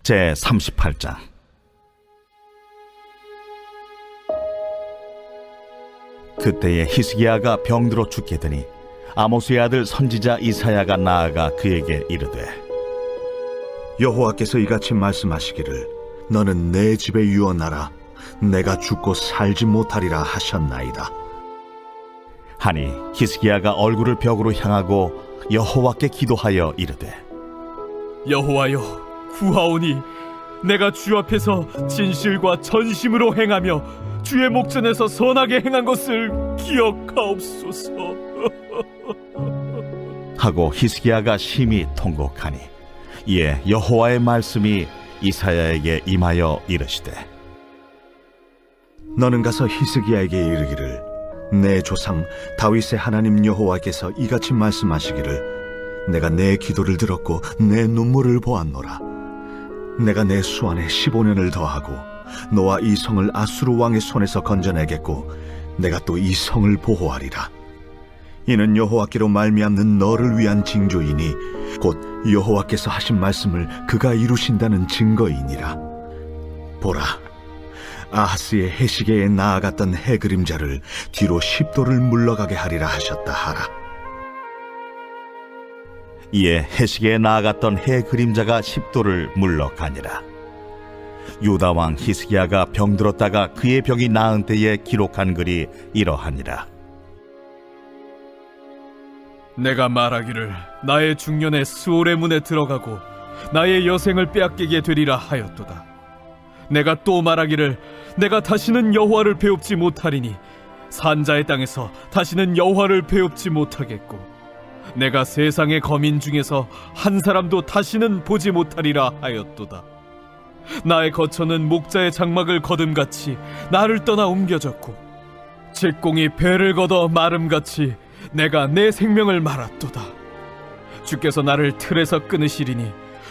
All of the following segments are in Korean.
제38장. 그때에 히스기야가 병들어 죽게 되니 아모스의 아들 선지자 이사야가 나아가 그에게 이르되, 여호와께서 이같이 말씀하시기를 너는 내 집에 유언하라. 내가 죽고 살지 못하리라 하셨나이다. 하니 히스기야가 얼굴을 벽으로 향하고 여호와께 기도하여 이르되, 여호와여, 구하오니 내가 주 앞에서 진실과 전심으로 행하며 주의 목전에서 선하게 행한 것을 기억하옵소서. 하고 히스기야가 심히 통곡하니 이에 여호와의 말씀이 이사야에게 임하여 이르시되, 너는 가서 히스기야에게 이르기를 내 조상 다윗의 하나님 여호와께서 이같이 말씀하시기를 내가 내 기도를 들었고 내 눈물을 보았노라. 내가 내 수완에 15년을 더하고 너와 이 성을 아수르 왕의 손에서 건져내겠고 내가 또 이 성을 보호하리라. 이는 여호와께로 말미암는 너를 위한 징조이니 곧 여호와께서 하신 말씀을 그가 이루신다는 증거이니라. 보라, 아하스의 해시계에 나아갔던 해 그림자를 뒤로 10도를 물러가게 하리라 하셨다 하라. 이에 해시계에 나아갔던 해 그림자가 10도를 물러가니라. 유다 왕 히스기야가 병들었다가 그의 병이 나은 때에 기록한 글이 이러하니라. 내가 말하기를 나의 중년에 스올의 문에 들어가고 나의 여생을 빼앗기게 되리라 하였도다. 내가 또 말하기를 내가 다시는 여호와를 배웁지 못하리니 산자의 땅에서 다시는 여호와를 배웁지 못하겠고 내가 세상의 거민 중에서 한 사람도 다시는 보지 못하리라 하였도다. 나의 거처는 목자의 장막을 거둠같이 나를 떠나 옮겨졌고 직공이 배를 걷어 마름같이 내가 내 생명을 말았도다. 주께서 나를 틀에서 끊으시리니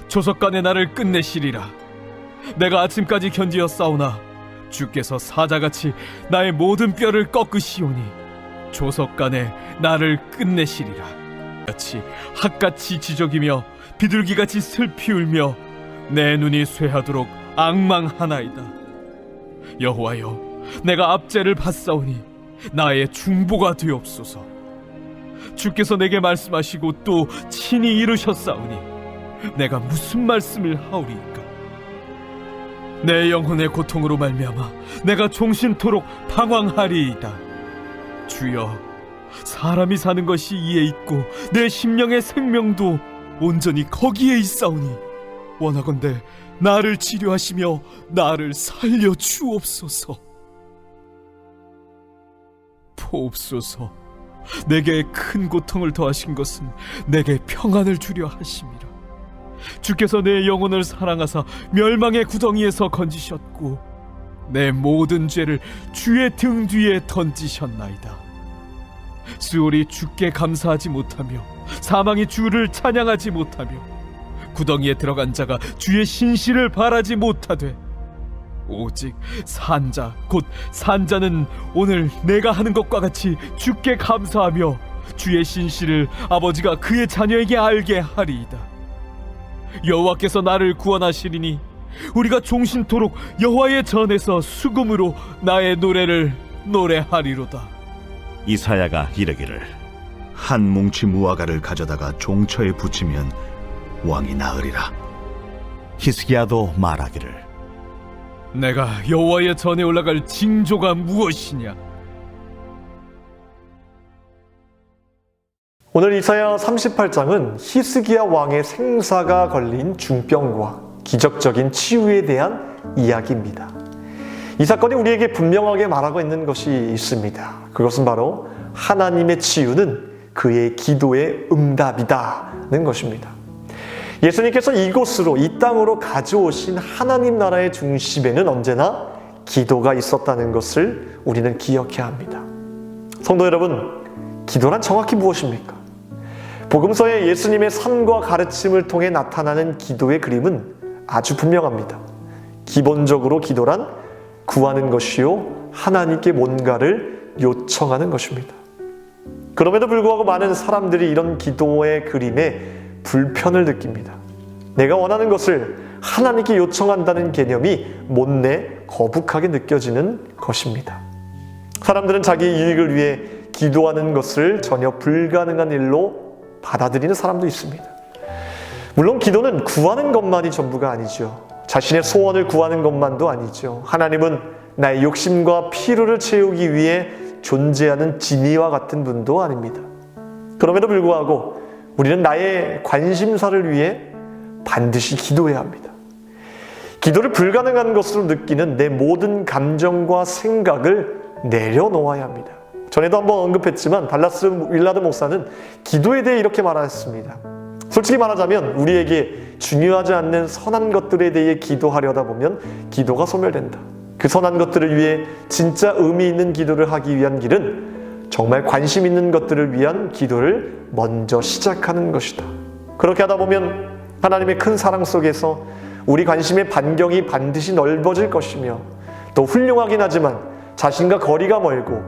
조석간에 나를 끝내시리라. 내가 아침까지 견디어 싸우나 주께서 사자같이 나의 모든 뼈를 꺾으시오니 조석간에 나를 끝내시리라. 같이 핫같이 지저귀며 비둘기같이 슬피 울며 내 눈이 쇠하도록 앙망하나이다. 여호와여, 내가 압제를 받사오니 나의 중보가 되옵소서. 주께서 내게 말씀하시고 또 친히 이루셨사오니 내가 무슨 말씀을 하오리이까. 내 영혼의 고통으로 말미암아 내가 종신토록 방황하리이다. 주여, 사람이 사는 것이 이에 있고 내 심령의 생명도 온전히 거기에 있사오니 원하건대 나를 치료하시며 나를 살려 주옵소서. 보옵소서, 내게 큰 고통을 더하신 것은 내게 평안을 주려 하심이라. 주께서 내 영혼을 사랑하사 멸망의 구덩이에서 건지셨고 내 모든 죄를 주의 등 뒤에 던지셨나이다. 스올이 주께 감사하지 못하며 사망이 주를 찬양하지 못하며 구덩이에 들어간 자가 주의 신실을 바라지 못하되 오직 산자 곧 산자는 오늘 내가 하는 것과 같이 주께 감사하며 주의 신실을 아버지가 그의 자녀에게 알게 하리이다. 여호와께서 나를 구원하시리니 우리가 종신토록 여호와의 전에서 수금으로 나의 노래를 노래하리로다. 이사야가 이르기를, 한 뭉치 무화과를 가져다가 종처에 붙이면 왕이 나으리라. 히스기야도 말하기를, 내가 여호와의 전에 올라갈 징조가 무엇이냐? 오늘 이사야 38장은 히스기야 왕의 생사가 걸린 중병과 기적적인 치유에 대한 이야기입니다. 이 사건이 우리에게 분명하게 말하고 있는 것이 있습니다. 그것은 바로 하나님의 치유는 그의 기도의 응답이다는 것입니다. 예수님께서 이곳으로, 이 땅으로 가져오신 하나님 나라의 중심에는 언제나 기도가 있었다는 것을 우리는 기억해야 합니다. 성도 여러분, 기도란 정확히 무엇입니까? 복음서에 예수님의 삶과 가르침을 통해 나타나는 기도의 그림은 아주 분명합니다. 기본적으로 기도란 구하는 것이요, 하나님께 뭔가를 요청하는 것입니다. 그럼에도 불구하고 많은 사람들이 이런 기도의 그림에 불편을 느낍니다. 내가 원하는 것을 하나님께 요청한다는 개념이 못내 거북하게 느껴지는 것입니다. 사람들은 자기의 유익을 위해 기도하는 것을 전혀 불가능한 일로 받아들이는 사람도 있습니다. 물론 기도는 구하는 것만이 전부가 아니죠. 자신의 소원을 구하는 것만도 아니죠. 하나님은 나의 욕심과 필요를 채우기 위해 존재하는 진이와 같은 분도 아닙니다. 그럼에도 불구하고 우리는 나의 관심사를 위해 반드시 기도해야 합니다. 기도를 불가능한 것으로 느끼는 내 모든 감정과 생각을 내려놓아야 합니다. 전에도 한번 언급했지만 달라스 윌라드 목사는 기도에 대해 이렇게 말했습니다. 솔직히 말하자면 우리에게 중요하지 않는 선한 것들에 대해 기도하려다 보면 기도가 소멸된다. 그 선한 것들을 위해 진짜 의미 있는 기도를 하기 위한 길은 정말 관심 있는 것들을 위한 기도를 먼저 시작하는 것이다. 그렇게 하다 보면 하나님의 큰 사랑 속에서 우리 관심의 반경이 반드시 넓어질 것이며 또 훌륭하긴 하지만 자신과 거리가 멀고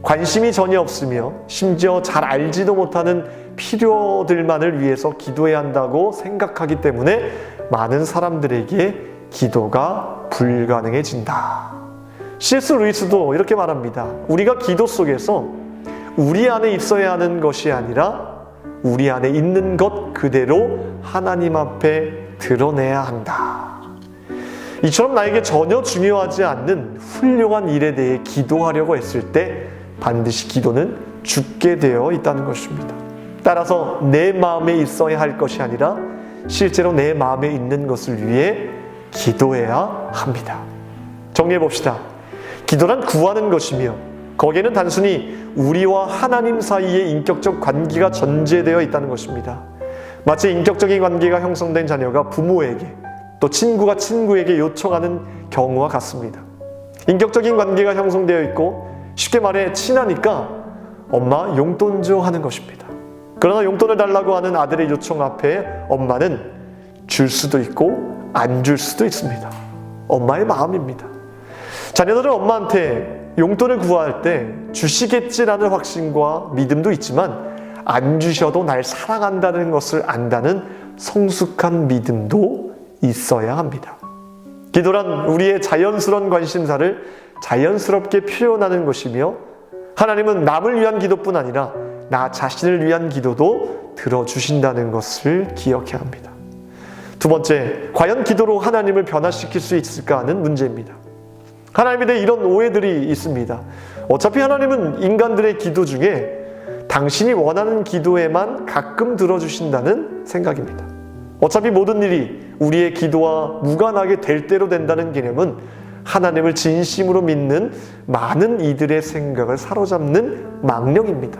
관심이 전혀 없으며 심지어 잘 알지도 못하는 필요들만을 위해서 기도해야 한다고 생각하기 때문에 많은 사람들에게 기도가 불가능해진다. C.S. 루이스도 이렇게 말합니다. 우리가 기도 속에서 우리 안에 있어야 하는 것이 아니라 우리 안에 있는 것 그대로 하나님 앞에 드러내야 한다. 이처럼 나에게 전혀 중요하지 않는 훌륭한 일에 대해 기도하려고 했을 때 반드시 기도는 죽게 되어 있다는 것입니다. 따라서 내 마음에 있어야 할 것이 아니라 실제로 내 마음에 있는 것을 위해 기도해야 합니다. 정리해 봅시다. 기도란 구하는 것이며 거기에는 단순히 우리와 하나님 사이의 인격적 관계가 전제되어 있다는 것입니다. 마치 인격적인 관계가 형성된 자녀가 부모에게 또 친구가 친구에게 요청하는 경우와 같습니다. 인격적인 관계가 형성되어 있고 쉽게 말해 친하니까 엄마 용돈 줘 하는 것입니다. 그러나 용돈을 달라고 하는 아들의 요청 앞에 엄마는 줄 수도 있고 안 줄 수도 있습니다. 엄마의 마음입니다. 자녀들은 엄마한테 용돈을 구할 때 주시겠지라는 확신과 믿음도 있지만 안 주셔도 날 사랑한다는 것을 안다는 성숙한 믿음도 있어야 합니다. 기도란 우리의 자연스러운 관심사를 자연스럽게 표현하는 것이며 하나님은 남을 위한 기도뿐 아니라 나 자신을 위한 기도도 들어주신다는 것을 기억해야 합니다. 두 번째, 과연 기도로 하나님을 변화시킬 수 있을까 하는 문제입니다. 하나님에 대해 이런 오해들이 있습니다. 어차피 하나님은 인간들의 기도 중에 당신이 원하는 기도에만 가끔 들어주신다는 생각입니다. 어차피 모든 일이 우리의 기도와 무관하게 될 대로 된다는 개념은 하나님을 진심으로 믿는 많은 이들의 생각을 사로잡는 망령입니다.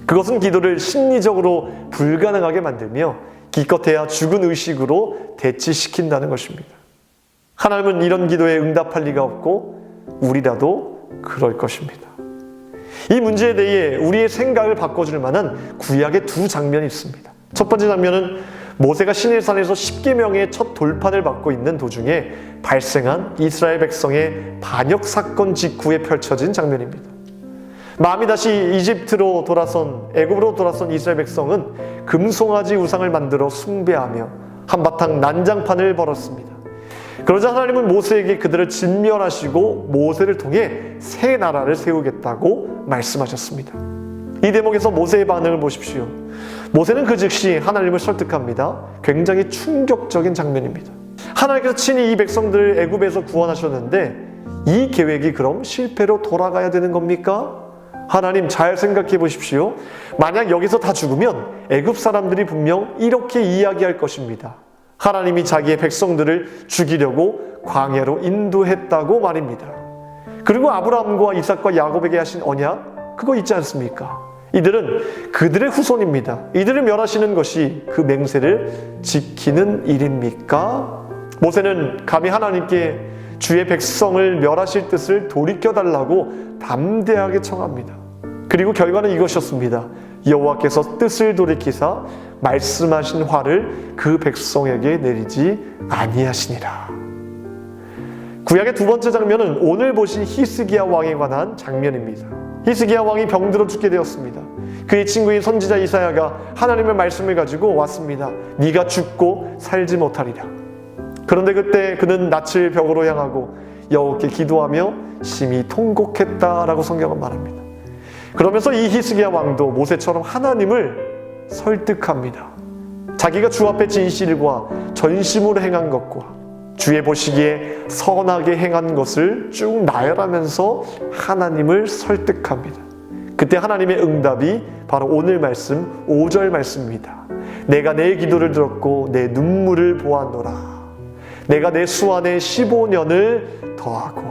그것은 기도를 심리적으로 불가능하게 만들며 기껏해야 죽은 의식으로 대치시킨다는 것입니다. 하나님은 이런 기도에 응답할 리가 없고 우리라도 그럴 것입니다. 이 문제에 대해 우리의 생각을 바꿔줄 만한 구약의 두 장면이 있습니다. 첫 번째 장면은 모세가 시내산에서 10계명의 첫 돌판을 받고 있는 도중에 발생한 이스라엘 백성의 반역 사건 직후에 펼쳐진 장면입니다. 마음이 다시 이집트로 돌아선 애굽으로 돌아선 이스라엘 백성은 금송아지 우상을 만들어 숭배하며 한바탕 난장판을 벌였습니다. 그러자 하나님은 모세에게 그들을 진멸하시고 모세를 통해 새 나라를 세우겠다고 말씀하셨습니다. 이 대목에서 모세의 반응을 보십시오. 모세는 그 즉시 하나님을 설득합니다. 굉장히 충격적인 장면입니다. 하나님께서 친히 이 백성들을 애굽에서 구원하셨는데 이 계획이 그럼 실패로 돌아가야 되는 겁니까? 하나님 잘 생각해 보십시오. 만약 여기서 다 죽으면 애굽 사람들이 분명 이렇게 이야기할 것입니다. 하나님이 자기의 백성들을 죽이려고 광야로 인도했다고 말입니다. 그리고 아브라함과 이삭과 야곱에게 하신 언약, 그거 있지 않습니까? 이들은 그들의 후손입니다. 이들을 멸하시는 것이 그 맹세를 지키는 일입니까? 모세는 감히 하나님께 주의 백성을 멸하실 뜻을 돌이켜달라고 담대하게 청합니다. 그리고 결과는 이것이었습니다. 여호와께서 뜻을 돌이키사 말씀하신 화를 그 백성에게 내리지 아니하시니라. 구약의 두 번째 장면은 오늘 보신 히스기야 왕에 관한 장면입니다. 히스기야 왕이 병들어 죽게 되었습니다. 그의 친구인 선지자 이사야가 하나님의 말씀을 가지고 왔습니다. 네가 죽고 살지 못하리라. 그런데 그때 그는 낯을 벽으로 향하고 여호와께 기도하며 심히 통곡했다라고 성경은 말합니다. 그러면서 이 히스기야 왕도 모세처럼 하나님을 설득합니다. 자기가 주 앞에 진실과 전심으로 행한 것과 주의 보시기에 선하게 행한 것을 쭉 나열하면서 하나님을 설득합니다. 그때 하나님의 응답이 바로 오늘 말씀 5절 말씀입니다. 내가 내 기도를 들었고 내 눈물을 보았노라. 내가 내 수 안에 15년을 더하고.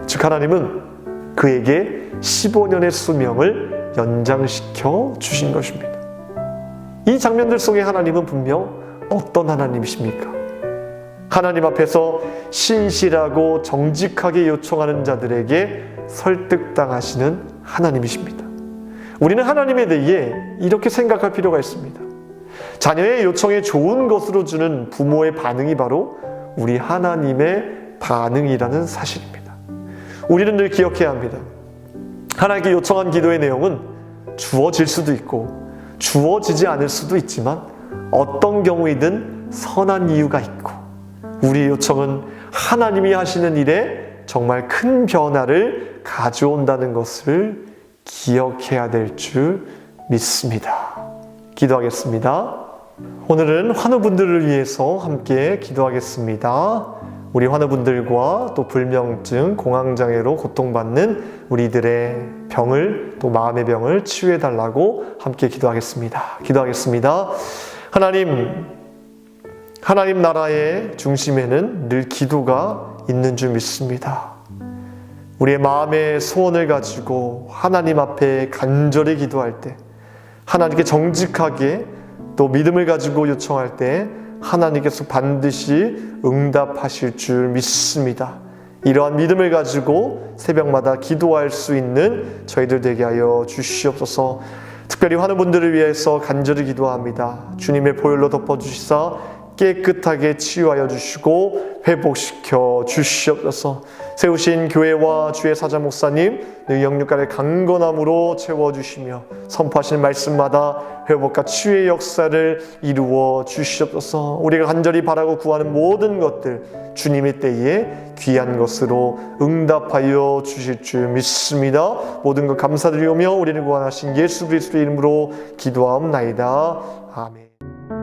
즉 하나님은 그에게 15년의 수명을 연장시켜 주신 것입니다. 이 장면들 속에 하나님은 분명 어떤 하나님이십니까? 하나님 앞에서 신실하고 정직하게 요청하는 자들에게 설득당하시는 하나님이십니다. 우리는 하나님에 대해 이렇게 생각할 필요가 있습니다. 자녀의 요청에 좋은 것으로 주는 부모의 반응이 바로 우리 하나님의 반응이라는 사실입니다. 우리는 늘 기억해야 합니다. 하나님께 요청한 기도의 내용은 주어질 수도 있고 주어지지 않을 수도 있지만 어떤 경우이든 선한 이유가 있고 우리의 요청은 하나님이 하시는 일에 정말 큰 변화를 가져온다는 것을 기억해야 될 줄 믿습니다. 기도하겠습니다. 오늘은 환우분들을 위해서 함께 기도하겠습니다. 우리 환우분들과 또 불면증, 공황장애로 고통받는 우리들의 병을, 또 마음의 병을 치유해달라고 함께 기도하겠습니다. 기도하겠습니다. 하나님 나라의 중심에는 늘 기도가 있는 줄 믿습니다. 우리의 마음의 소원을 가지고 하나님 앞에 간절히 기도할 때, 하나님께 정직하게 또 믿음을 가지고 요청할 때 하나님께서 반드시 응답하실 줄 믿습니다. 이러한 믿음을 가지고 새벽마다 기도할 수 있는 저희들 되게 하여 주시옵소서. 특별히 환우분들을 위해서 간절히 기도합니다. 주님의 보혈로 덮어주시사 깨끗하게 치유하여 주시고 회복시켜 주시옵소서. 세우신 교회와 주의 사자 목사님 늘 영육간의 강건함으로 채워주시며 선포하시는 말씀마다 회복과 치유의 역사를 이루어 주시옵소서. 우리가 간절히 바라고 구하는 모든 것들 주님의 때에 귀한 것으로 응답하여 주실 줄 믿습니다. 모든 것 감사드리오며 우리를 구원하신 예수 그리스도의 이름으로 기도하옵나이다. 아멘.